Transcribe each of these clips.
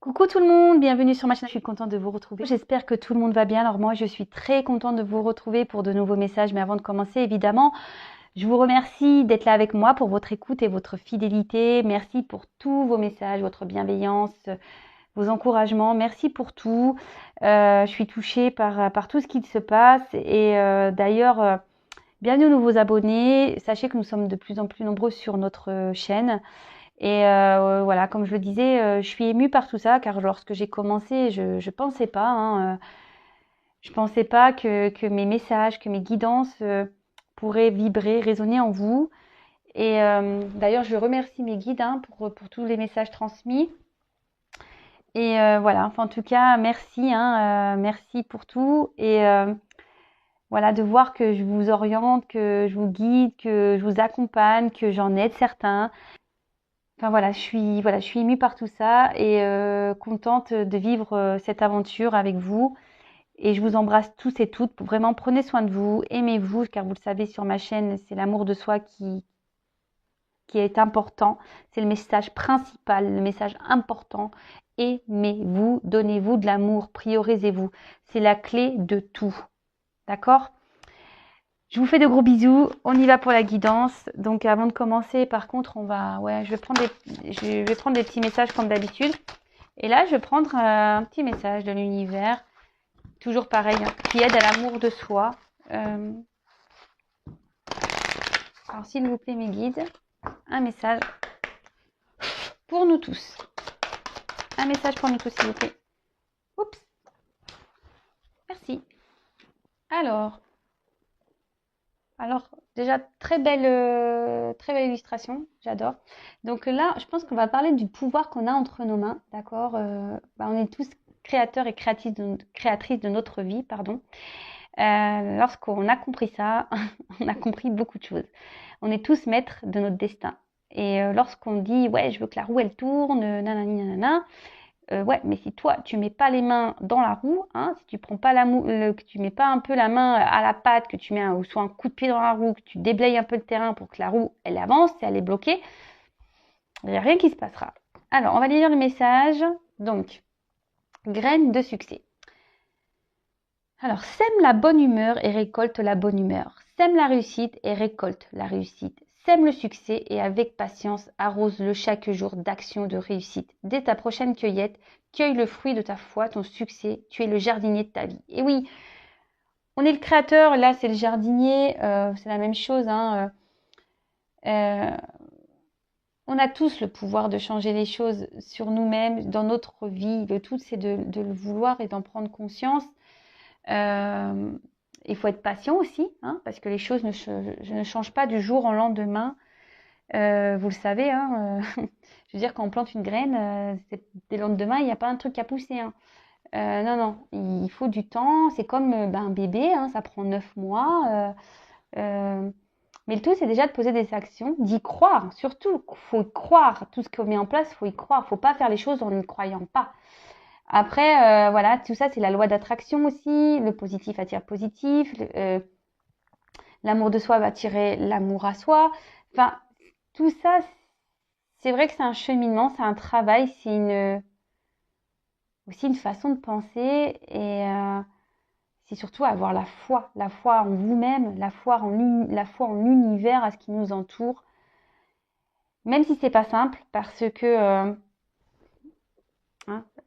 Coucou tout le monde, bienvenue sur ma chaîne, je suis contente de vous retrouver. J'espère que tout le monde va bien. Alors moi je suis très contente de vous retrouver pour de nouveaux messages, mais avant de commencer évidemment, je vous remercie d'être là avec moi pour votre écoute et votre fidélité. Merci pour tous vos messages, votre bienveillance, vos encouragements, merci pour tout. Je suis touchée par tout ce qui se passe et d'ailleurs, bienvenue aux nouveaux abonnés. Sachez que nous sommes de plus en plus nombreux sur notre chaîne. Et voilà, comme je le disais, je suis émue par tout ça, car lorsque j'ai commencé, je pensais pas, je pensais pas que mes messages, que mes guidances pourraient vibrer, résonner en vous. Et d'ailleurs, je remercie mes guides pour tous les messages transmis. Et voilà, enfin, en tout cas, merci, merci pour tout. Et voilà, de voir que je vous oriente, que je vous guide, que je vous accompagne, que j'en aide certains. Enfin voilà, je suis émue par tout ça et contente de vivre cette aventure avec vous. Et je vous embrasse tous et toutes. Vraiment, prenez soin de vous, aimez-vous, car vous le savez sur ma chaîne, c'est l'amour de soi qui est important. C'est le message principal, le message important. Aimez-vous, donnez-vous de l'amour, priorisez-vous. C'est la clé de tout. D'accord? Je vous fais de gros bisous. On y va pour la guidance. Donc avant de commencer, par contre, je vais prendre des petits messages comme d'habitude. Et là, je vais prendre un petit message de l'univers, toujours pareil, qui aide à l'amour de soi. Alors s'il vous plaît, mes guides, un message pour nous tous. Un message pour nous tous, s'il vous plaît. Oups. Merci. Alors, déjà, très belle illustration, j'adore. Donc là, je pense qu'on va parler du pouvoir qu'on a entre nos mains, d'accord. On est tous créateurs et créatrices de notre vie, pardon. Lorsqu'on a compris ça, on a compris beaucoup de choses. On est tous maîtres de notre destin. Et lorsqu'on dit, ouais, je veux que la roue, elle tourne, nanani, nanana, ouais, mais si toi, tu mets pas les mains dans la roue, si tu prends pas que tu mets pas un peu la main à la patte, que tu mets soit un coup de pied dans la roue, que tu déblayes un peu le terrain pour que la roue, elle avance, si elle est bloquée, il n'y a rien qui se passera. Alors, on va lire le message. Donc, graines de succès. Alors, sème la bonne humeur et récolte la bonne humeur. Sème la réussite et récolte la réussite. Sème le succès et avec patience, arrose-le chaque jour d'action de réussite. Dès ta prochaine cueillette, cueille le fruit de ta foi, ton succès. Tu es le jardinier de ta vie. Et oui, on est le créateur, là c'est le jardinier, c'est la même chose. On a tous le pouvoir de changer les choses sur nous-mêmes, dans notre vie. Le tout, c'est de le vouloir et d'en prendre conscience. Il faut être patient aussi, parce que les choses ne changent pas du jour au lendemain. Vous le savez, je veux dire, quand on plante une graine, dès le lendemain, il n'y a pas un truc à pousser. Non, non, il faut du temps. C'est comme un bébé, ça prend 9 mois. Mais le tout, c'est déjà de poser des actions, d'y croire. Surtout, il faut y croire. Tout ce qu'on met en place, il faut y croire. Il ne faut pas faire les choses en n'y croyant pas. Après, voilà, tout ça, c'est la loi d'attraction aussi. Le positif attire positif. L'amour de soi va attirer l'amour à soi. Enfin, tout ça, c'est vrai que c'est un cheminement, c'est un travail, c'est aussi une façon de penser et c'est surtout avoir la foi en vous-même, la foi en l'univers, à ce qui nous entoure. Même si c'est pas simple, parce que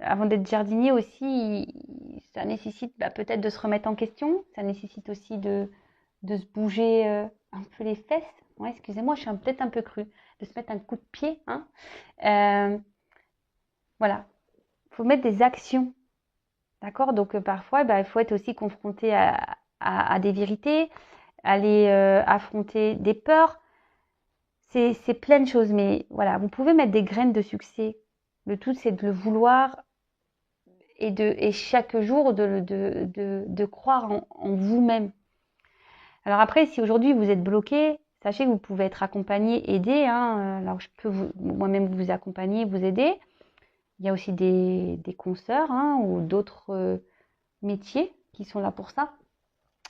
avant d'être jardinier aussi, ça nécessite peut-être de se remettre en question, ça nécessite aussi de se bouger un peu les fesses. Ouais, excusez-moi, je suis peut-être un peu crue, de se mettre un coup de pied. Voilà, il faut mettre des actions. D'accord. Donc parfois, il faut être aussi confronté à des vérités, aller affronter des peurs. C'est plein de choses, mais voilà, vous pouvez mettre des graines de succès. Le tout, c'est de le vouloir et chaque jour de croire en vous-même. Alors après, si aujourd'hui vous êtes bloqué, sachez que vous pouvez être accompagné, aidé. Alors je peux moi-même vous accompagner, vous aider. Il y a aussi des consoeurs ou d'autres métiers qui sont là pour ça.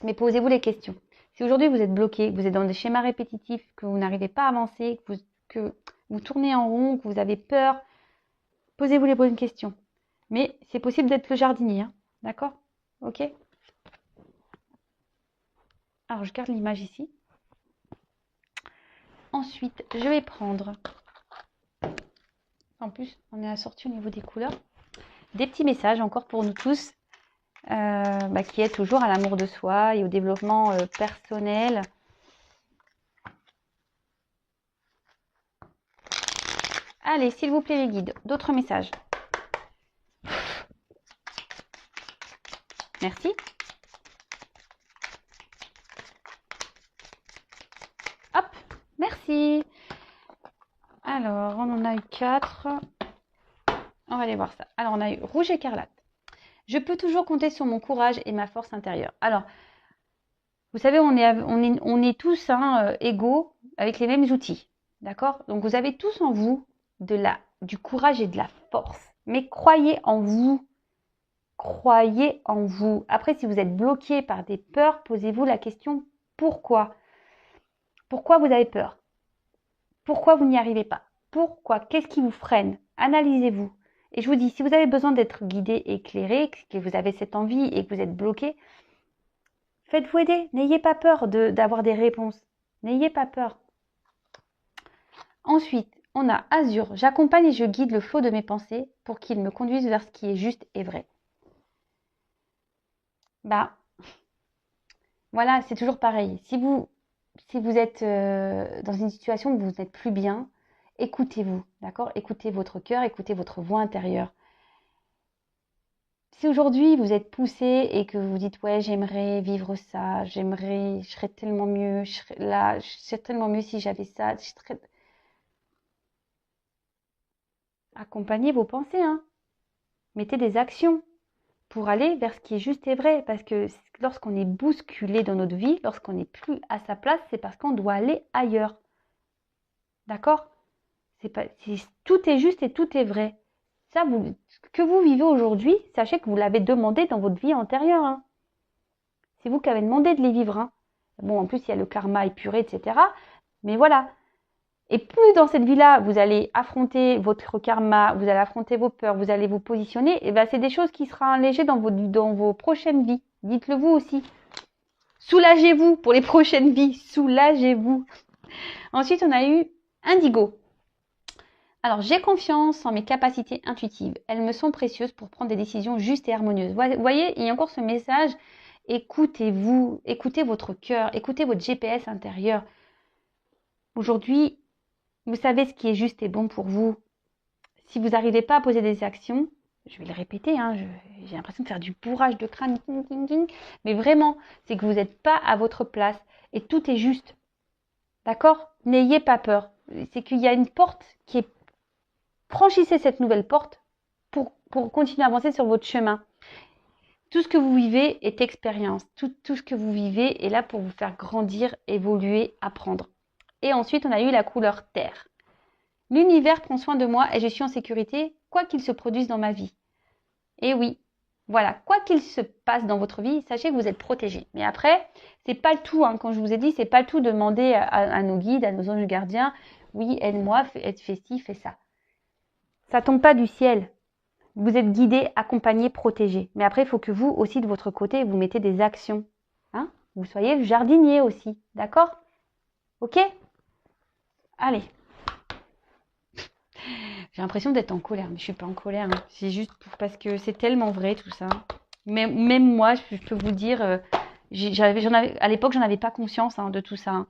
Mais posez-vous les questions. Si aujourd'hui vous êtes bloqué, que vous êtes dans des schémas répétitifs, que vous n'arrivez pas à avancer, que vous tournez en rond, que vous avez peur, posez-vous les bonnes questions. Mais c'est possible d'être le jardinier, hein. D'accord? Ok? Alors, je garde l'image ici. Ensuite, je vais prendre, en plus, on est assorti au niveau des couleurs, des petits messages encore pour nous tous, qui est toujours à l'amour de soi et au développement personnel. Allez, s'il vous plaît les guides, d'autres messages. Merci. Hop, merci. Alors, on en a eu 4. On va aller voir ça. Alors, on a eu rouge écarlate. Je peux toujours compter sur mon courage et ma force intérieure. Alors, vous savez, on est tous égaux avec les mêmes outils. D'accord? Donc, vous avez tous en vous du courage et de la force. Mais croyez en vous. Croyez en vous. Après, si vous êtes bloqué par des peurs, posez-vous la question pourquoi? Pourquoi vous avez peur? Pourquoi vous n'y arrivez pas? Pourquoi? Qu'est-ce qui vous freine? Analysez-vous. Et je vous dis, si vous avez besoin d'être guidé, éclairé, que vous avez cette envie et que vous êtes bloqué, faites-vous aider. N'ayez pas peur d'avoir des réponses. N'ayez pas peur. Ensuite, on a Azur. J'accompagne et je guide le flot de mes pensées pour qu'il me conduise vers ce qui est juste et vrai. Voilà, c'est toujours pareil. Si vous êtes dans une situation où vous n'êtes plus bien, écoutez-vous, d'accord? Écoutez votre cœur, écoutez votre voix intérieure. Si aujourd'hui vous êtes poussé et que vous dites ouais, j'aimerais vivre ça, je serais tellement mieux, je serais tellement mieux si j'avais ça, accompagnez vos pensées, hein. Mettez des actions pour aller vers ce qui est juste et vrai. Parce que lorsqu'on est bousculé dans notre vie, lorsqu'on n'est plus à sa place, c'est parce qu'on doit aller ailleurs. D'accord? Tout est juste et tout est vrai. Ça, ce que vous vivez aujourd'hui, sachez que vous l'avez demandé dans votre vie antérieure, hein. C'est vous qui avez demandé de les vivre, hein. Bon, en plus, il y a le karma épuré, etc. Mais voilà. Et plus dans cette vie-là, vous allez affronter votre karma, vous allez affronter vos peurs, vous allez vous positionner, et ben c'est des choses qui seront allégées dans vos prochaines vies. Dites-le vous aussi. Soulagez-vous pour les prochaines vies. Soulagez-vous. Ensuite, on a eu Indigo. Alors, j'ai confiance en mes capacités intuitives. Elles me sont précieuses pour prendre des décisions justes et harmonieuses. Vous voyez, il y a encore ce message. Écoutez-vous, écoutez votre cœur, écoutez votre GPS intérieur. Aujourd'hui, vous savez ce qui est juste et bon pour vous. Si vous n'arrivez pas à poser des actions, je vais le répéter, hein, j'ai l'impression de faire du bourrage de crâne, mais vraiment, c'est que vous n'êtes pas à votre place et tout est juste. D'accord? N'ayez pas peur. C'est qu'il y a une porte qui est... Franchissez cette nouvelle porte pour continuer à avancer sur votre chemin. Tout ce que vous vivez est expérience. Tout ce que vous vivez est là pour vous faire grandir, évoluer, apprendre. Et ensuite, on a eu la couleur terre. L'univers prend soin de moi et je suis en sécurité, quoi qu'il se produise dans ma vie. Et oui, voilà, quoi qu'il se passe dans votre vie, sachez que vous êtes protégé. Mais après, c'est pas le tout, hein. Quand je vous ai dit, c'est pas le tout de demander à nos guides, à nos anges gardiens, oui, aide-moi, fais ci, fais ça. Ça tombe pas du ciel. Vous êtes guidé, accompagné, protégé. Mais après, il faut que vous aussi, de votre côté, vous mettez des actions. Hein? Vous soyez jardinier aussi. D'accord? Ok? Allez. J'ai l'impression d'être en colère, mais je suis pas en colère, hein. C'est juste parce que c'est tellement vrai tout ça. Mais même moi, je peux vous dire, à l'époque, j'en avais pas conscience, hein, de tout ça, hein.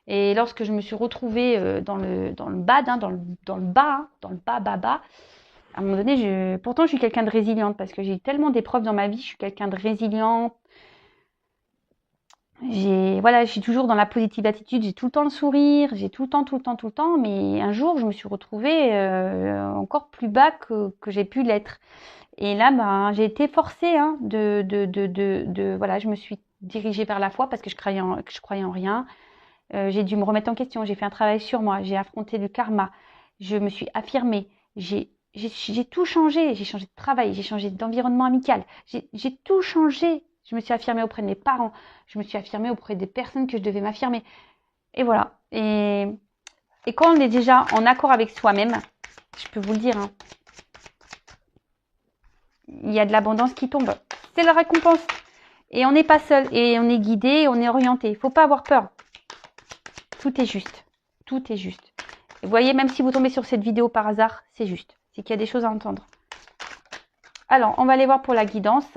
Et lorsque je me suis retrouvée dans le bad, hein, dans le bas, hein, dans le bas, à un moment donné, pourtant je suis quelqu'un de résiliente parce que j'ai eu tellement d'épreuves dans ma vie, je suis quelqu'un de résiliente. Je suis toujours dans la positive attitude, j'ai tout le temps le sourire, j'ai tout le temps, mais un jour je me suis retrouvée encore plus bas que j'ai pu l'être. Et là, j'ai été forcée, hein, voilà, je me suis dirigée vers la foi parce que je croyais en rien. J'ai dû me remettre en question, j'ai fait un travail sur moi, j'ai affronté le karma, je me suis affirmée, j'ai tout changé, j'ai changé de travail, j'ai changé d'environnement amical, j'ai tout changé. Je me suis affirmée auprès de mes parents, je me suis affirmée auprès des personnes que je devais m'affirmer. Et voilà. Et quand on est déjà en accord avec soi-même, je peux vous le dire, hein, il y a de l'abondance qui tombe. C'est la récompense. Et on n'est pas seul. Et on est guidé, on est orienté. Il ne faut pas avoir peur. Tout est juste. Tout est juste. Et vous voyez, même si vous tombez sur cette vidéo par hasard, c'est juste. C'est qu'il y a des choses à entendre. Alors, on va aller voir pour la guidance.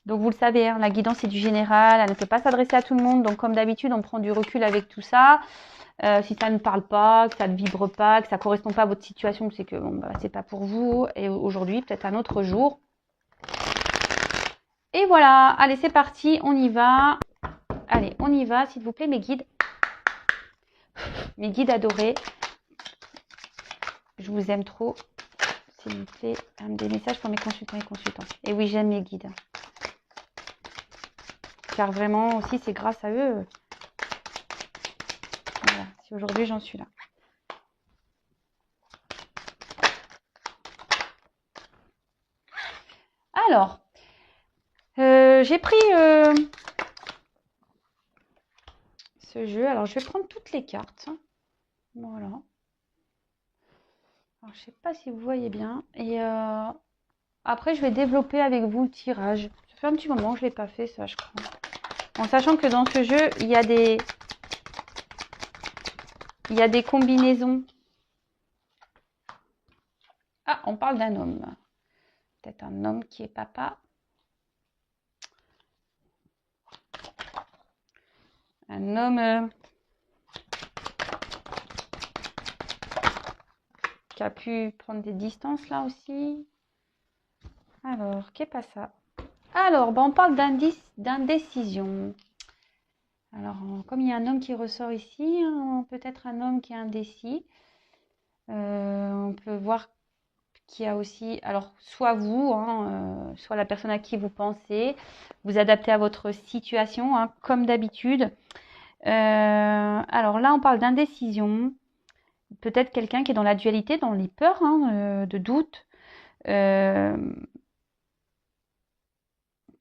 Donc, vous le savez, hein, la guidance, c'est du général. Elle ne peut pas s'adresser à tout le monde. Donc, comme d'habitude, on prend du recul avec tout ça. Si ça ne parle pas, que ça ne vibre pas, que ça ne correspond pas à votre situation, c'est que bon, bah, c'est pas pour vous. Et aujourd'hui, peut-être un autre jour. Et voilà. Allez, c'est parti. On y va. Allez, on y va, s'il vous plaît, mes guides. Mes guides adorés. Je vous aime trop. S'il vous plaît, des messages pour mes consultants et consultantes. Et oui, j'aime mes guides. Car vraiment aussi, c'est grâce à eux. Voilà, si aujourd'hui j'en suis là. Alors, j'ai pris ce jeu. Alors, je vais prendre toutes les cartes. Voilà. Alors, je ne sais pas si vous voyez bien. Et après, je vais développer avec vous le tirage. Ça fait un petit moment que je ne l'ai pas fait, ça, je crois. En sachant que dans ce jeu, il y a des combinaisons. Ah, on parle d'un homme. Peut-être un homme qui est papa. Un homme qui a pu prendre des distances là aussi. Alors, qu'est pas ça? Alors, on parle d'indécision. Alors, comme il y a un homme qui ressort ici, peut-être un homme qui est indécis. On peut voir qu'il y a aussi, alors soit vous, soit la personne à qui vous pensez, vous adaptez à votre situation, hein, comme d'habitude. Alors là, on parle d'indécision. Peut-être quelqu'un qui est dans la dualité, dans les peurs, de doute.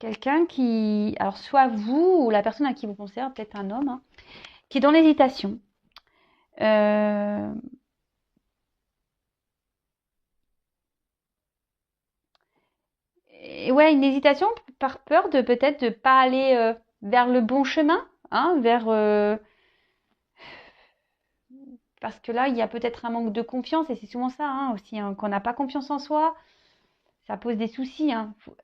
Quelqu'un qui, alors soit vous ou la personne à qui vous pensez, peut-être un homme, qui est dans l'hésitation. Et ouais, une hésitation par peur de peut-être de pas aller vers le bon chemin, parce que là, il y a peut-être un manque de confiance, et c'est souvent ça aussi, qu'on n'a pas confiance en soi, ça pose des soucis.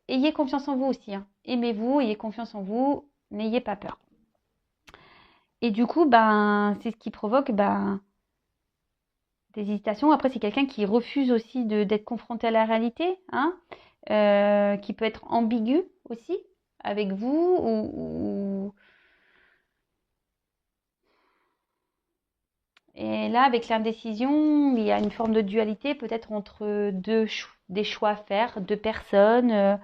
Ayez confiance en vous aussi. Aimez-vous, ayez confiance en vous, n'ayez pas peur. Et du coup, c'est ce qui provoque des hésitations. Après, c'est quelqu'un qui refuse aussi d'être confronté à la réalité, qui peut être ambigu aussi avec vous ou... Et là, avec l'indécision, il y a une forme de dualité peut-être entre des choix à faire, deux personnes.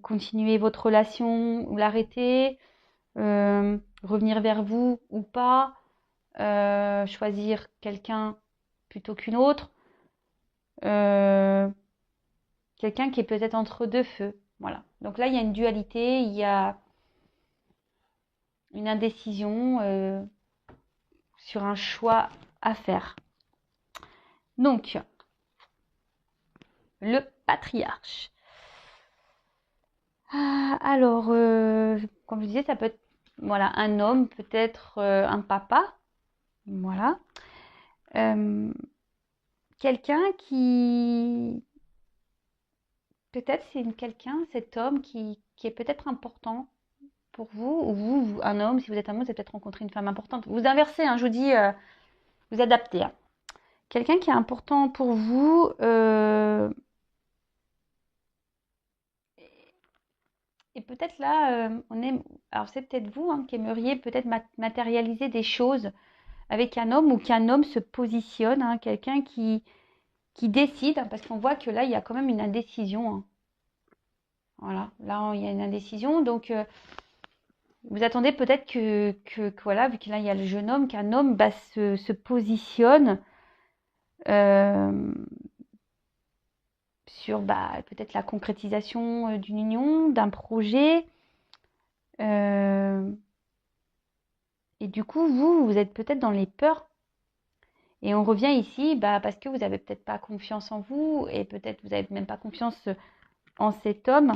Continuer votre relation ou l'arrêter, revenir vers vous ou pas, choisir quelqu'un plutôt qu'une autre, quelqu'un qui est peut-être entre deux feux. Voilà. Donc là, il y a une dualité, il y a une indécision sur un choix à faire. Donc, le patriarche. Alors, comme je disais, ça peut être un homme, peut-être un papa. Voilà. Quelqu'un qui... Peut-être c'est cet homme qui est peut-être important pour vous, ou vous, un homme, si vous êtes un homme, vous avez peut-être rencontré une femme importante. Vous inversez, je vous dis, vous adaptez. Quelqu'un qui est important pour vous, et peut-être là, alors c'est peut-être vous qui aimeriez peut-être matérialiser des choses avec un homme ou qu'un homme se positionne, quelqu'un qui décide, parce qu'on voit que là, il y a quand même une indécision. Voilà, là, il y a une indécision. Donc, vous attendez peut-être que voilà, vu que là, il y a le jeune homme, qu'un homme se positionne sur peut-être la concrétisation d'une union, d'un projet. Et du coup, vous êtes peut-être dans les peurs. Et on revient ici parce que vous n'avez peut-être pas confiance en vous et peut-être vous n'avez même pas confiance en cet homme.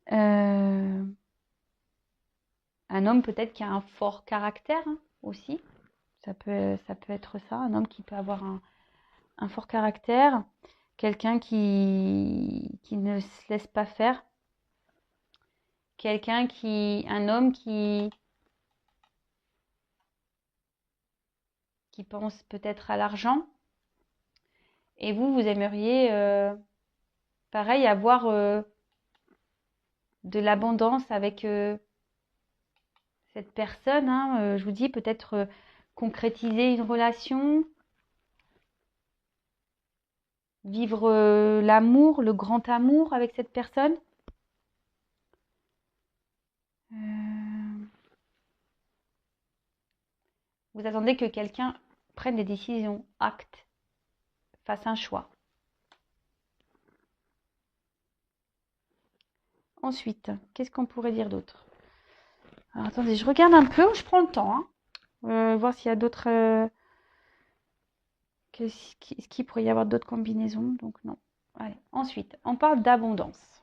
Un homme peut-être qui a un fort caractère aussi. Ça peut être ça, un homme qui peut avoir un fort caractère. Quelqu'un qui ne se laisse pas faire. Un homme qui pense peut-être à l'argent. Et vous aimeriez, pareil, avoir de l'abondance avec cette personne. Je vous dis, peut-être concrétiser une relation, vivre l'amour, le grand amour avec cette personne. Vous attendez que quelqu'un prenne des décisions, acte, fasse un choix. Ensuite, qu'est-ce qu'on pourrait dire d'autre? Alors attendez, je regarde un peu, je prends le temps. Voir s'il y a d'autres... Est-ce qu'il pourrait y avoir d'autres combinaisons? Donc non. Allez. Ensuite, on parle d'abondance.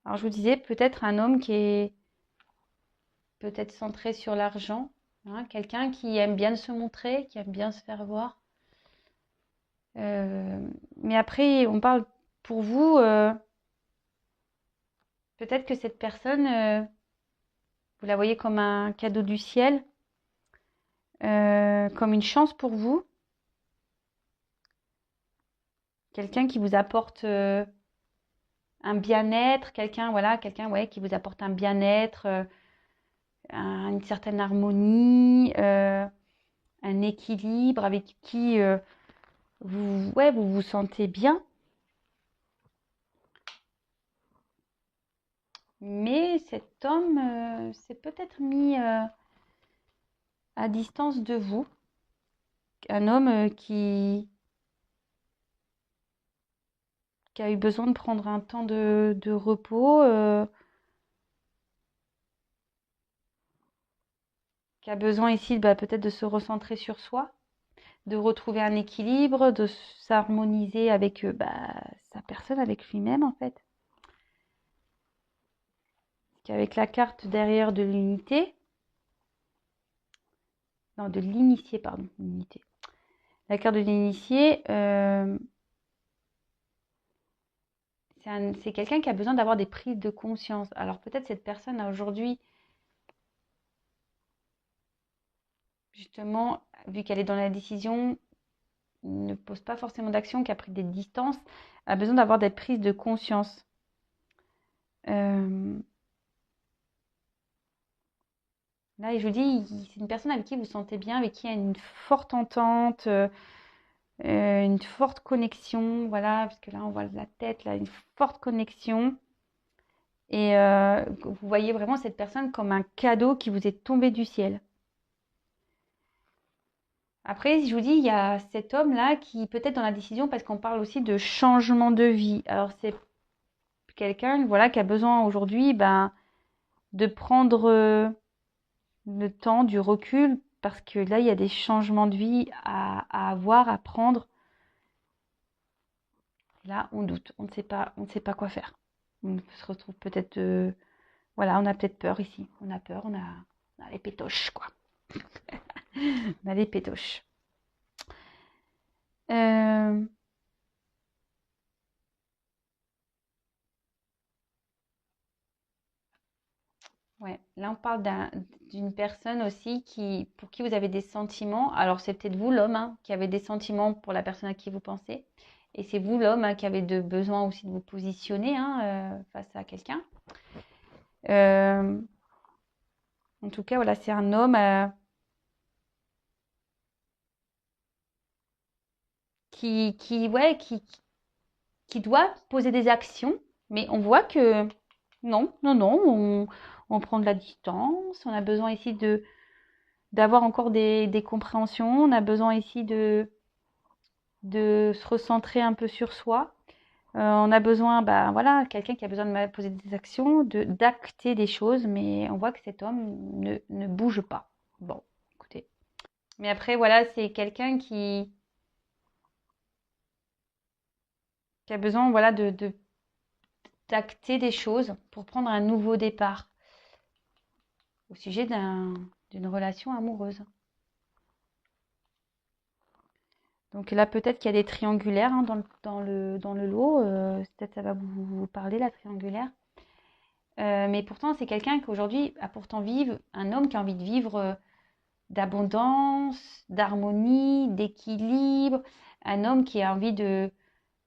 Alors je vous disais, peut-être un homme qui est peut-être centré sur l'argent. Quelqu'un qui aime bien se montrer, qui aime bien se faire voir. Mais après, on parle pour vous... peut-être que cette personne, vous la voyez comme un cadeau du ciel, comme une chance pour vous. Quelqu'un qui vous apporte un bien-être, quelqu'un qui vous apporte un bien-être, une certaine harmonie, un équilibre avec qui vous vous sentez bien. Mais cet homme s'est peut-être mis à distance de vous. Un homme qui a eu besoin de prendre un temps de repos, qui a besoin ici peut-être de se recentrer sur soi, de retrouver un équilibre, de s'harmoniser avec sa personne, avec lui-même en fait. Avec la carte derrière de l'unité, non, de l'initié, pardon, l'unité. La carte de l'initié, c'est quelqu'un qui a besoin d'avoir des prises de conscience. Alors peut-être cette personne a aujourd'hui, justement, vu qu'elle est dans la décision, ne pose pas forcément d'action, qui a pris des distances, a besoin d'avoir des prises de conscience. Là, je vous dis, c'est une personne avec qui vous sentez bien, avec qui il y a une forte entente, une forte connexion, voilà, parce que là, on voit la tête, là, une forte connexion. Et vous voyez vraiment cette personne comme un cadeau qui vous est tombé du ciel. Après, je vous dis, il y a cet homme-là qui peut-être dans la décision, parce qu'on parle aussi de changement de vie. Alors, c'est quelqu'un, voilà, qui a besoin aujourd'hui, de prendre le temps, du recul, parce que là, il y a des changements de vie à avoir, à prendre. Là, on doute, on ne sait pas quoi faire. On se retrouve peut-être, voilà, on a peut-être peur ici. On a peur, on a les pétoches, quoi. On a les pétoches. Ouais, là on parle d'une personne aussi pour qui vous avez des sentiments. Alors c'est peut-être vous l'homme qui avez des sentiments pour la personne à qui vous pensez. Et c'est vous l'homme qui avez besoin aussi de vous positionner face à quelqu'un. En tout cas, voilà, c'est un homme qui doit poser des actions. Mais on voit que non, on prend de la distance. On a besoin ici d'avoir encore des compréhensions. On a besoin ici de se recentrer un peu sur soi. On a besoin, bah voilà, quelqu'un qui a besoin de poser des actions, d'acter des choses, mais on voit que cet homme ne bouge pas. Bon, écoutez. Mais après, voilà, c'est quelqu'un qui a besoin, voilà, d'acter des choses pour prendre un nouveau départ au sujet d'une relation amoureuse. Donc là, peut-être qu'il y a des triangulaires hein, dans le lot. Peut-être ça va vous parler, la triangulaire. Mais pourtant, c'est quelqu'un qui aujourd'hui a pourtant un homme qui a envie de vivre d'abondance, d'harmonie, d'équilibre. Un homme qui a envie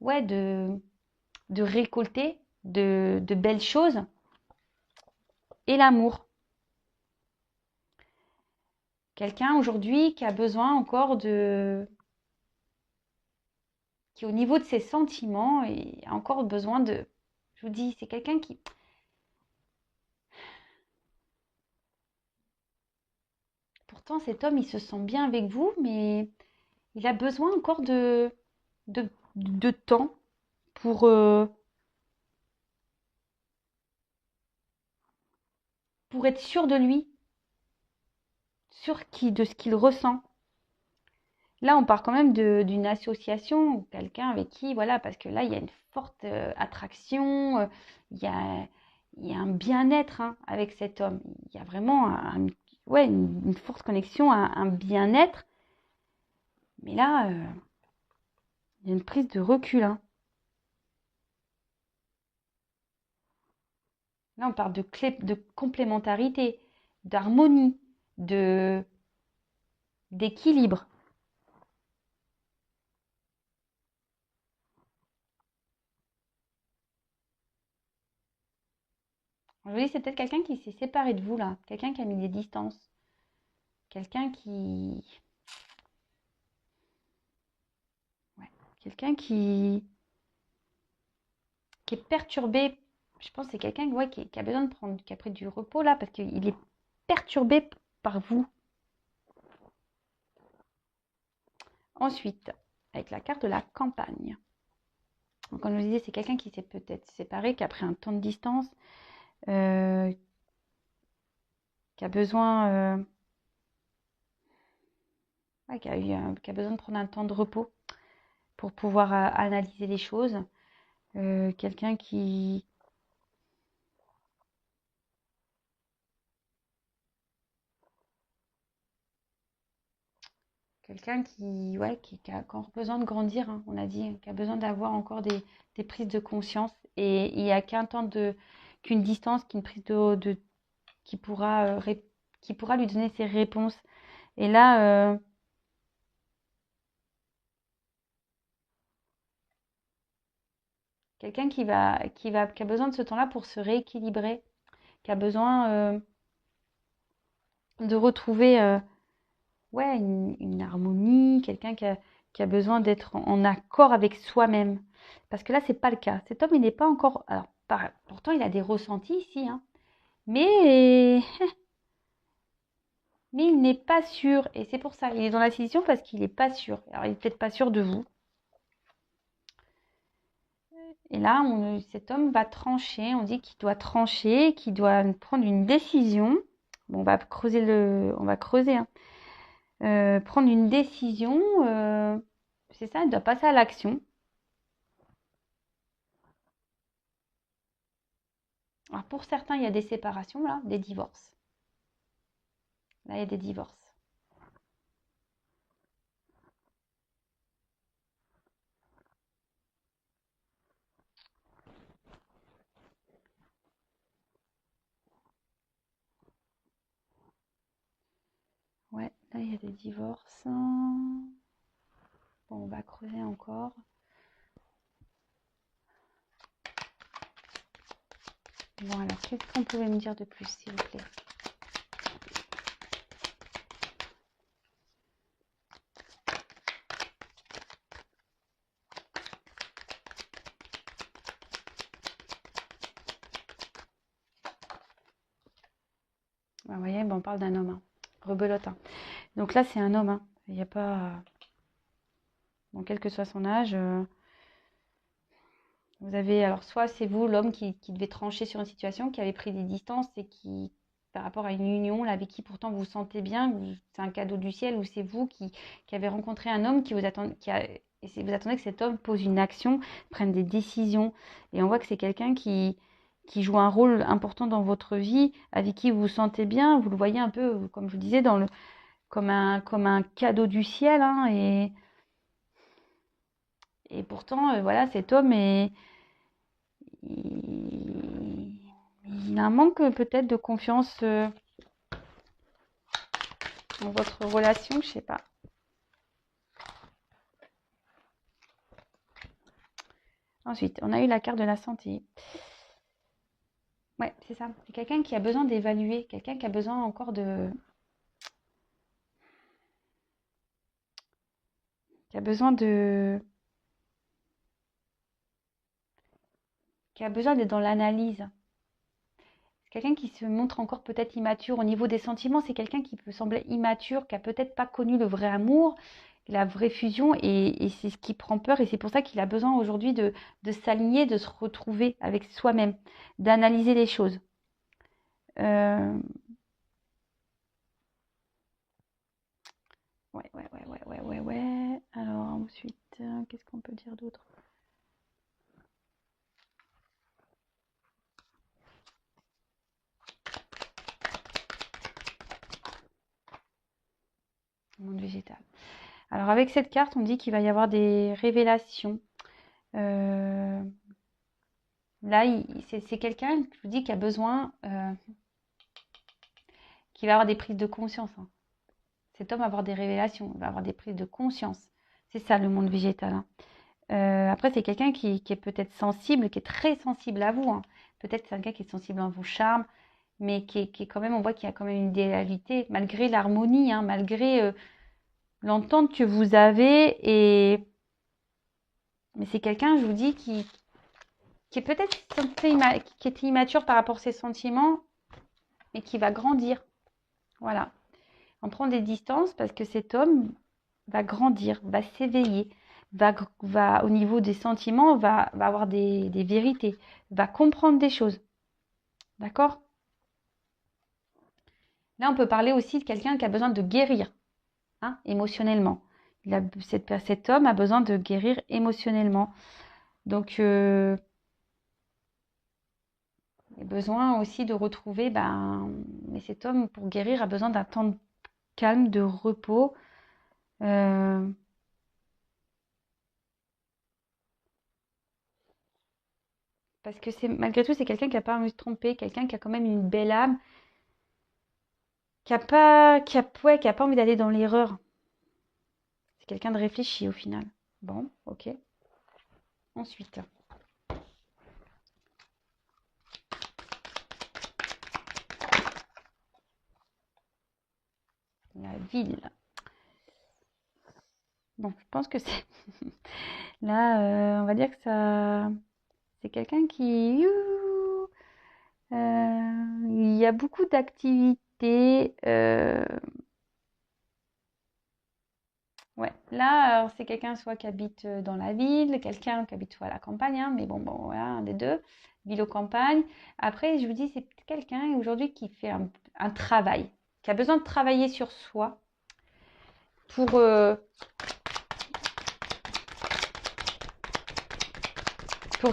ouais, de récolter de belles choses et l'amour. Quelqu'un aujourd'hui qui a besoin encore qui au niveau de ses sentiments, et a encore besoin je vous dis, c'est quelqu'un qui, pourtant cet homme, il se sent bien avec vous, mais il a besoin encore de temps pour, pour être sûr de lui, de ce qu'il ressent. Là, on part quand même d'une association, quelqu'un avec qui, voilà, parce que là, il y a une forte attraction, il y a, il y a un bien-être hein, avec cet homme. Il y a vraiment ouais, une forte connexion, un bien-être. Mais là, il y a une prise de recul. Hein. Là, on parle de complémentarité, d'harmonie, d'équilibre. Je vous dis, c'est peut-être quelqu'un qui s'est séparé de vous, là. Quelqu'un qui a mis des distances. Quelqu'un qui... Ouais. Quelqu'un qui est perturbé. Je pense que c'est quelqu'un ouais, qui a besoin de prendre, qui a pris du repos, là, parce qu'il est perturbé par vous. Ensuite, avec la carte de la campagne. Donc, comme je vous disais, c'est quelqu'un qui s'est peut-être séparé, qui a pris un temps de distance, qui a besoin... ouais, qui a besoin de prendre un temps de repos pour pouvoir analyser les choses. Quelqu'un qui... Quelqu'un ouais, qui a encore besoin de grandir, hein, on a dit, qui a besoin d'avoir encore des prises de conscience. Et il n'y a qu'une distance, qu'une prise qui qui pourra lui donner ses réponses. Et là, quelqu'un qui a besoin de ce temps-là pour se rééquilibrer, qui a besoin de retrouver ouais, une harmonie, quelqu'un qui a besoin d'être en accord avec soi-même. Parce que là, c'est pas le cas. Cet homme, il n'est pas encore. Alors, pourtant, il a des ressentis ici, hein, mais, mais il n'est pas sûr. Et c'est pour ça. Il est dans la décision parce qu'il n'est pas sûr. Alors, il n'est peut-être pas sûr de vous. Et là, cet homme va trancher. On dit qu'il doit trancher, qu'il doit prendre une décision. Bon, on va creuser. Hein. Prendre une décision, c'est ça, il doit passer à l'action. Alors pour certains, il y a des séparations, là, des divorces. Là, il y a des divorces. Ouais, là, il y a des divorces. Bon, on va creuser encore. Bon, alors, qu'est-ce qu'on pouvait me dire de plus, s'il vous plaît? Vous voyez, on parle d'un homme. Hein. Rebelote. Hein. Donc là, c'est un homme. Hein. Il n'y a pas... Bon, quel que soit son âge... Vous avez, alors soit c'est vous, l'homme, qui devait trancher sur une situation, qui avait pris des distances et qui, par rapport à une union là, avec qui pourtant vous vous sentez bien, c'est un cadeau du ciel, ou c'est vous qui avez rencontré un homme qui vous attend, et vous attendez que cet homme pose une action, prenne des décisions. Et on voit que c'est quelqu'un qui joue un rôle important dans votre vie, avec qui vous vous sentez bien. Vous le voyez un peu, comme je vous disais, comme un cadeau du ciel. Hein, et pourtant, voilà, cet homme il, il a un manque peut-être de confiance dans votre relation, je sais pas. Ensuite, on a eu la carte de la santé. Ouais, c'est ça. C'est quelqu'un qui a besoin d'évaluer, quelqu'un qui a besoin encore qui a besoin d'être dans l'analyse. C'est quelqu'un qui se montre encore peut-être immature au niveau des sentiments. C'est quelqu'un qui peut sembler immature, qui a peut-être pas connu le vrai amour, la vraie fusion, et c'est ce qui prend peur. Et c'est pour ça qu'il a besoin aujourd'hui de s'aligner, de se retrouver avec soi-même, d'analyser les choses. Ouais. Alors ensuite, qu'est-ce qu'on peut dire d'autre? Monde végétal. Alors avec cette carte, on dit qu'il va y avoir des révélations. Là, c'est quelqu'un, je vous dis, qui a besoin, qui va avoir des prises de conscience. Hein. Cet homme va avoir des révélations, il va avoir des prises de conscience. C'est ça le monde végétal. Hein. Après, c'est quelqu'un qui est peut-être sensible, qui est très sensible à vous. Hein. Peut-être c'est quelqu'un qui est sensible à vos charmes, mais qui est quand même, on voit qu'il y a quand même une idéalité, malgré l'harmonie, hein, malgré l'entente que vous avez. Mais c'est quelqu'un, je vous dis, qui est peut-être qui était immature par rapport à ses sentiments, mais qui va grandir. Voilà. On prend des distances parce que cet homme va grandir, va s'éveiller, va au niveau des sentiments, va avoir des vérités, va comprendre des choses. D'accord? Là, on peut parler aussi de quelqu'un qui a besoin de guérir, hein, émotionnellement. Cet homme a besoin de guérir émotionnellement. Donc, il a besoin aussi de retrouver, mais cet homme, pour guérir, a besoin d'un temps de calme, de repos. Parce que malgré tout, c'est quelqu'un qui n'a pas envie de se tromper, quelqu'un qui a quand même une belle âme, qui a pas envie d'aller dans l'erreur. C'est quelqu'un de réfléchi au final. Bon, ok. Ensuite, la ville. Bon, je pense que c'est là, on va dire que ça, c'est quelqu'un qui, il y a beaucoup d'activités. Ouais, là, c'est quelqu'un soit qui habite dans la ville, quelqu'un qui habite soit à la campagne, hein, mais bon, voilà, un des deux, ville ou campagne. Après, je vous dis, c'est quelqu'un aujourd'hui qui fait un travail, qui a besoin de travailler sur soi pour, pour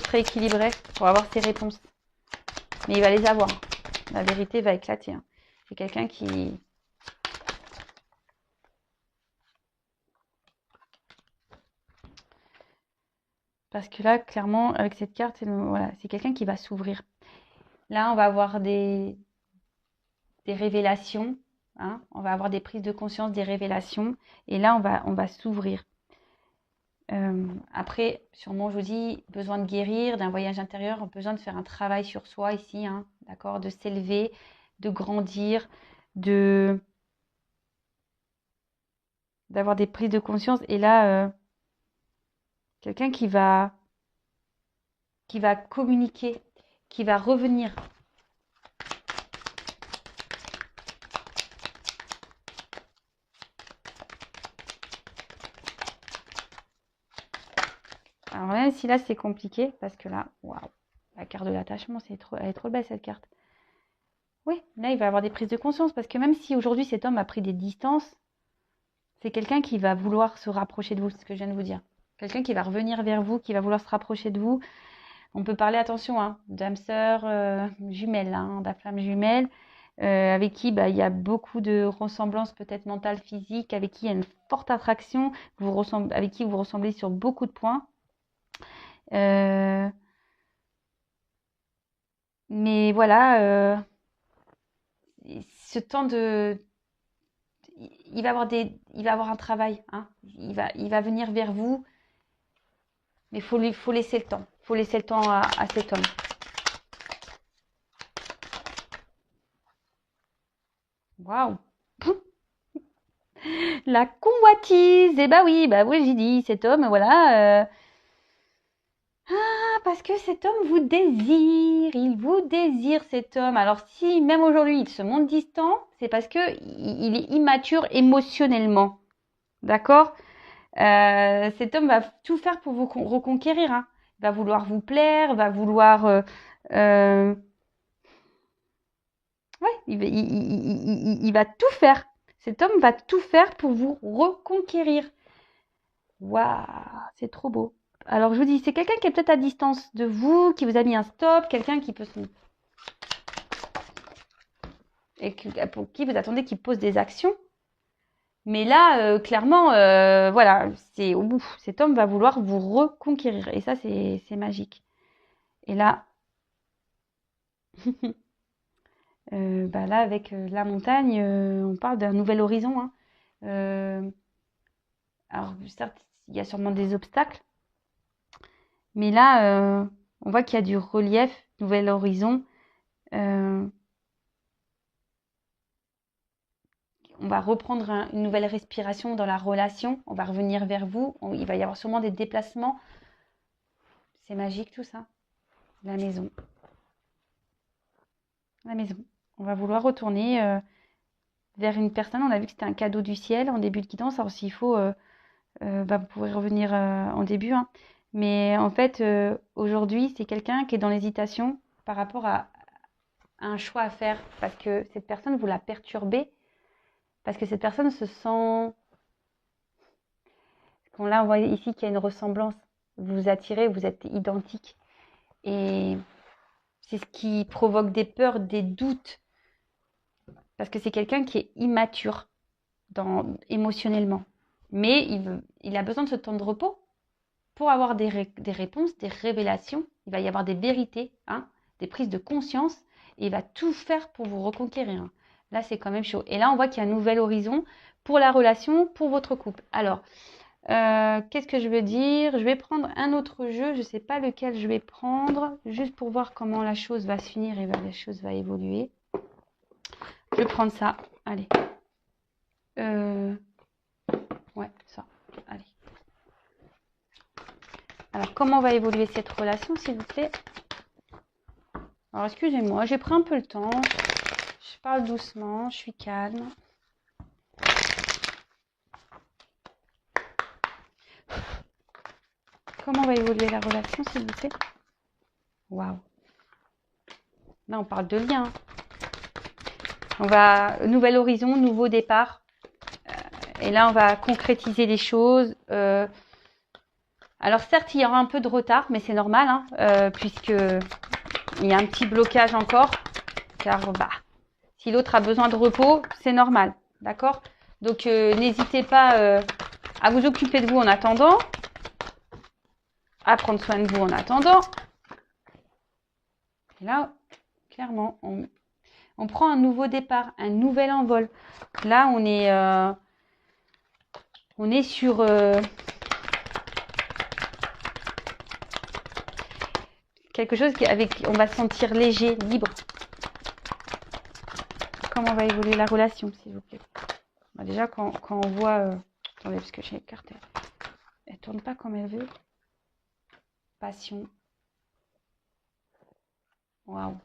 se rééquilibrer, pour avoir ses réponses. Mais il va les avoir. La vérité va éclater. Hein. C'est quelqu'un qui... Parce que là, clairement, avec cette carte, c'est quelqu'un qui va s'ouvrir. Là, on va avoir des révélations. Hein. On va avoir des prises de conscience, des révélations. Et là, on va s'ouvrir. Après, sûrement, je vous dis, besoin de guérir, d'un voyage intérieur, besoin de faire un travail sur soi ici, hein, d'accord, de s'élever, de grandir, d'avoir des prises de conscience. Et là, quelqu'un qui va communiquer, qui va revenir. Alors même si là c'est compliqué, parce que là, waouh, la carte de l'attachement, elle est trop belle cette carte. Oui, là il va avoir des prises de conscience, parce que même si aujourd'hui cet homme a pris des distances, c'est quelqu'un qui va vouloir se rapprocher de vous, c'est ce que je viens de vous dire. Quelqu'un qui va revenir vers vous, qui va vouloir se rapprocher de vous. On peut parler, attention, hein, d'âme sœur jumelle, hein, de flamme jumelle, avec qui il y a beaucoup de ressemblances peut-être mentales, physiques, avec qui il y a une forte attraction, avec qui vous ressemblez sur beaucoup de points. Mais voilà, ce temps il va avoir un travail, hein. Il va venir vers vous, mais faut laisser le temps. Faut laisser le temps à cet homme. Waouh! La convoitise! Eh oui, j'ai dit, cet homme, voilà. Parce que cet homme vous désire, il vous désire cet homme. Alors si même aujourd'hui il se montre distant, c'est parce que il est immature émotionnellement, d'accord? Cet homme va tout faire pour vous reconquérir, hein. Il va vouloir vous plaire, va vouloir, ouais, il va tout faire. Cet homme va tout faire pour vous reconquérir. Waouh, c'est trop beau. Alors, je vous dis, c'est quelqu'un qui est peut-être à distance de vous, qui vous a mis un stop, quelqu'un qui peut et pour qui vous attendez qu'il pose des actions. Mais là, clairement, voilà, cet homme va vouloir vous reconquérir. Et ça, c'est magique. Et là, là, avec la montagne, on parle d'un nouvel horizon, hein. Alors, certes, il y a sûrement des obstacles. Mais là, on voit qu'il y a du relief, nouvel horizon. On va reprendre une nouvelle respiration dans la relation. On va revenir vers vous. Il va y avoir sûrement des déplacements. C'est magique tout ça. La maison. La maison. On va vouloir retourner vers une personne. On a vu que c'était un cadeau du ciel en début de guidance. Alors s'il faut, vous pourrez revenir en début, hein. Mais en fait, aujourd'hui, c'est quelqu'un qui est dans l'hésitation par rapport à un choix à faire. Parce que cette personne, vous la perturbez. Parce que cette personne se sent... Là, on voit ici qu'il y a une ressemblance. Vous vous attirez, vous êtes identiques. Et c'est ce qui provoque des peurs, des doutes. Parce que c'est quelqu'un qui est immature émotionnellement. Mais il a besoin de ce temps de repos pour avoir des réponses, des révélations. Il va y avoir des vérités, hein, des prises de conscience. Et il va tout faire pour vous reconquérir. Là, c'est quand même chaud. Et là, on voit qu'il y a un nouvel horizon pour la relation, pour votre couple. Alors, qu'est-ce que je veux dire? Je vais prendre un autre jeu. Je ne sais pas lequel je vais prendre. Juste pour voir comment la chose va se finir et la chose va évoluer. Je vais prendre ça. Allez. Ouais, ça. Allez. Alors, comment va évoluer cette relation, s'il vous plaît? Alors, excusez-moi, j'ai pris un peu le temps. Je parle doucement, je suis calme. Comment va évoluer la relation, s'il vous plaît? Waouh. Là, on parle de lien. On va... Nouvel horizon, nouveau départ. Et là, on va concrétiser les choses. Alors, certes, il y aura un peu de retard, mais c'est normal, hein, puisque il y a un petit blocage encore. Car, si l'autre a besoin de repos, c'est normal. D'accord? Donc, n'hésitez pas à vous occuper de vous en attendant. À prendre soin de vous en attendant. Et là, clairement, on prend un nouveau départ, un nouvel envol. Là, on est sur quelque chose on va se sentir léger, libre. Comment va évoluer la relation, s'il vous plaît? Déjà, quand on voit... attendez, parce que j'ai écarté. Elle tourne pas comme elle veut. Passion. Waouh.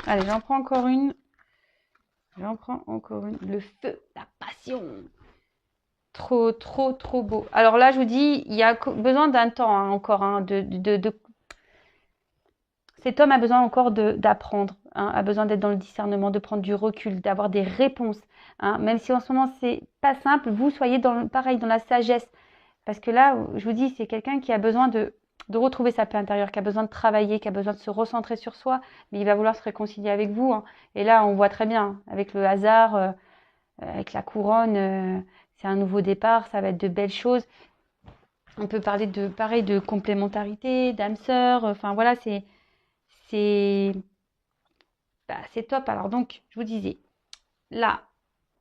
Allez, j'en prends encore une. Le feu, la passion. Trop, trop, trop beau. Alors là, je vous dis, il y a besoin d'un temps hein, encore. Hein, Cet homme a besoin encore d'apprendre, hein, a besoin d'être dans le discernement, de prendre du recul, d'avoir des réponses. Hein, même si en ce moment, c'est pas simple, vous soyez pareil dans la sagesse. Parce que là, je vous dis, c'est quelqu'un qui a besoin de retrouver sa paix intérieure, qui a besoin de travailler, qui a besoin de se recentrer sur soi, mais il va vouloir se réconcilier avec vous. Hein. Et là, on voit très bien, hein, avec le hasard, avec la couronne, c'est un nouveau départ, ça va être de belles choses. On peut parler de, pareil, de complémentarité, d'âme sœur, enfin voilà, c'est top. Alors donc, je vous disais, là,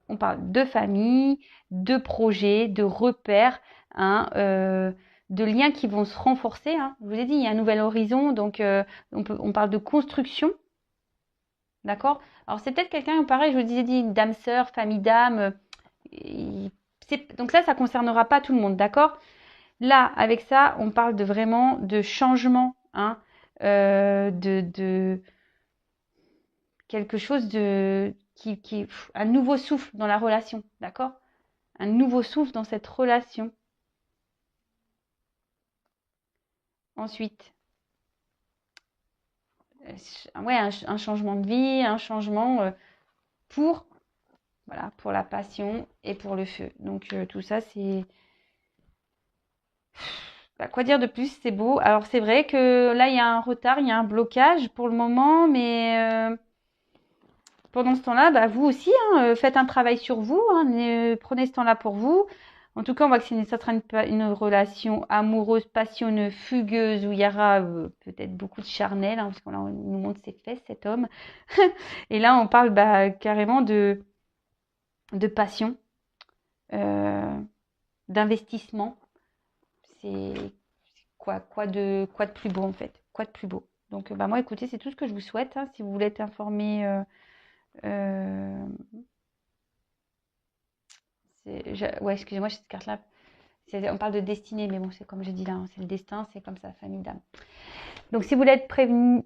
on parle de famille, de projets, de repères, hein, de liens qui vont se renforcer. Hein. Je vous ai dit, il y a un nouvel horizon, donc on parle de construction. D'accord. Alors c'est peut-être quelqu'un, pareil, je vous disais, dit, dame sœur, famille d'âme. Donc là, ça ne concernera pas tout le monde, d'accord. Là, avec ça, on parle de vraiment de changement, hein, de quelque chose un nouveau souffle dans la relation, d'accord? Un nouveau souffle dans cette relation. Ensuite, ouais, un changement de vie, un changement pour, voilà, pour la passion et pour le feu. Donc tout ça, c'est quoi dire de plus? C'est beau. Alors c'est vrai que là, il y a un retard, il y a un blocage pour le moment, mais pendant ce temps-là, bah, vous aussi, hein, faites un travail sur vous, hein, prenez ce temps-là pour vous. En tout cas, on voit que ça sera une relation amoureuse, passionneuse, fugueuse, où il y aura peut-être beaucoup de charnel, hein, parce qu'on nous montre ses fesses, cet homme. Et là, on parle carrément de passion, euh, d'investissement. C'est quoi de plus beau, en fait? Quoi de plus beau? Donc, moi, écoutez, c'est tout ce que je vous souhaite. Hein, si vous voulez être informé... ouais, excusez-moi, cette carte-là. On parle de destinée, mais bon, c'est comme j'ai dit là, hein, c'est le destin, c'est comme ça, famille d'âme. Donc, si vous voulez être prévenu,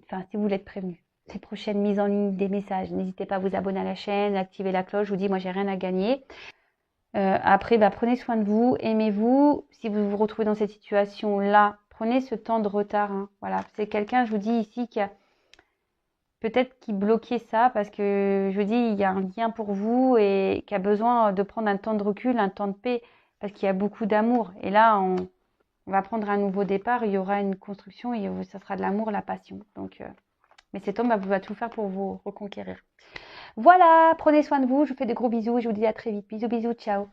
ces prochaines mises en ligne des messages, n'hésitez pas à vous abonner à la chaîne, activer la cloche. Je vous dis, moi, j'ai rien à gagner. Après, prenez soin de vous, aimez-vous. Si vous vous retrouvez dans cette situation-là, prenez ce temps de retard. Hein. Voilà, c'est quelqu'un, je vous dis ici, qui a peut-être qui bloquait ça parce que je vous dis, il y a un lien pour vous et qui a besoin de prendre un temps de recul, un temps de paix parce qu'il y a beaucoup d'amour. Et là, on va prendre un nouveau départ, il y aura une construction et ça sera de l'amour, la passion. Donc, mais cet homme va tout faire pour vous reconquérir. Voilà, prenez soin de vous, je vous fais de gros bisous et je vous dis à très vite. Bisous, bisous, ciao.